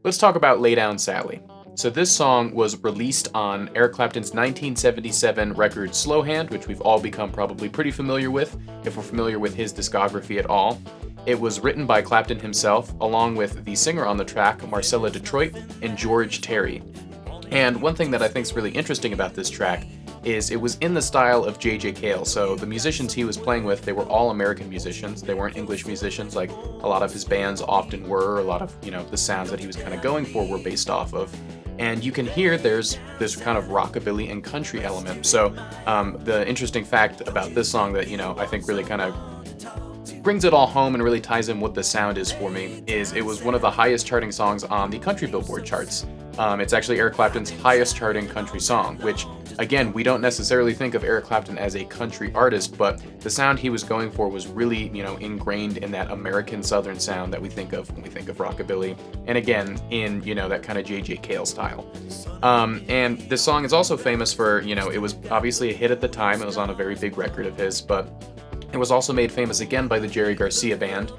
Let's talk about Lay Down Sally. So this song was released on Eric Clapton's 1977 record Slow Hand, which we've all become probably pretty familiar with, if we're familiar with his discography at all. It was written by Clapton himself, along with the singer on the track, Marcella Detroit, and George Terry. And one thing that I think is really interesting about this track is it was in the style of J.J. Cale. So the musicians he was playing with, they were all American musicians. They weren't English musicians like a lot of his bands often were. A lot of, the sounds that he was kind of going for were based off of. And you can hear there's this kind of rockabilly and country element. So the interesting fact about this song that, I think really kind of brings it all home and really ties in what the sound is for me is it was one of the highest charting songs on the country Billboard charts. It's actually Eric Clapton's highest charting country song, which, again, we don't necessarily think of Eric Clapton as a country artist, but the sound he was going for was really, ingrained in that American Southern sound that we think of when we think of rockabilly, and again, in, that kind of J.J. Cale style. And this song is also famous for, it was obviously a hit at the time. It was on a very big record of his, but it was also made famous again by the Jerry Garcia Band.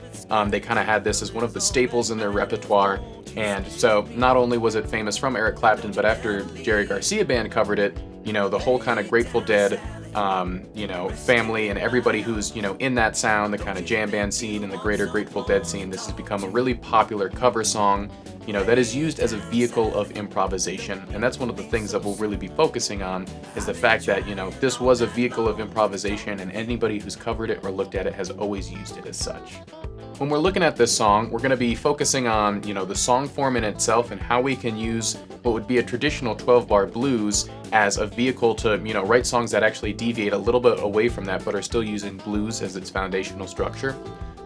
They kind of had this as one of the staples in their repertoire. And so not only was it famous from Eric Clapton, but after Jerry Garcia Band covered it, the whole kind of Grateful Dead, family and everybody who's, in that sound, the kind of jam band scene and the greater Grateful Dead scene, this has become a really popular cover song, that is used as a vehicle of improvisation. And that's one of the things that we'll really be focusing on is the fact that, this was a vehicle of improvisation and anybody who's covered it or looked at it has always used it as such. When we're looking at this song, we're going to be focusing on, the song form in itself and how we can use what would be a traditional 12-bar blues as a vehicle to, write songs that actually deviate a little bit away from that but are still using blues as its foundational structure.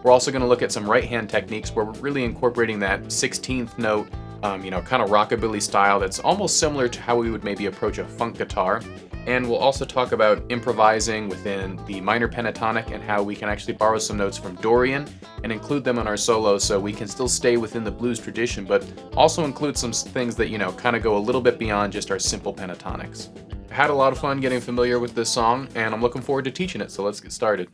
We're also going to look at some right-hand techniques where we're really incorporating that 16th note, kind of rockabilly style that's almost similar to how we would maybe approach a funk guitar. And we'll also talk about improvising within the minor pentatonic and how we can actually borrow some notes from Dorian and include them in our solos so we can still stay within the blues tradition, but also include some things that, kind of go a little bit beyond just our simple pentatonics. I had a lot of fun getting familiar with this song, and I'm looking forward to teaching it, so let's get started.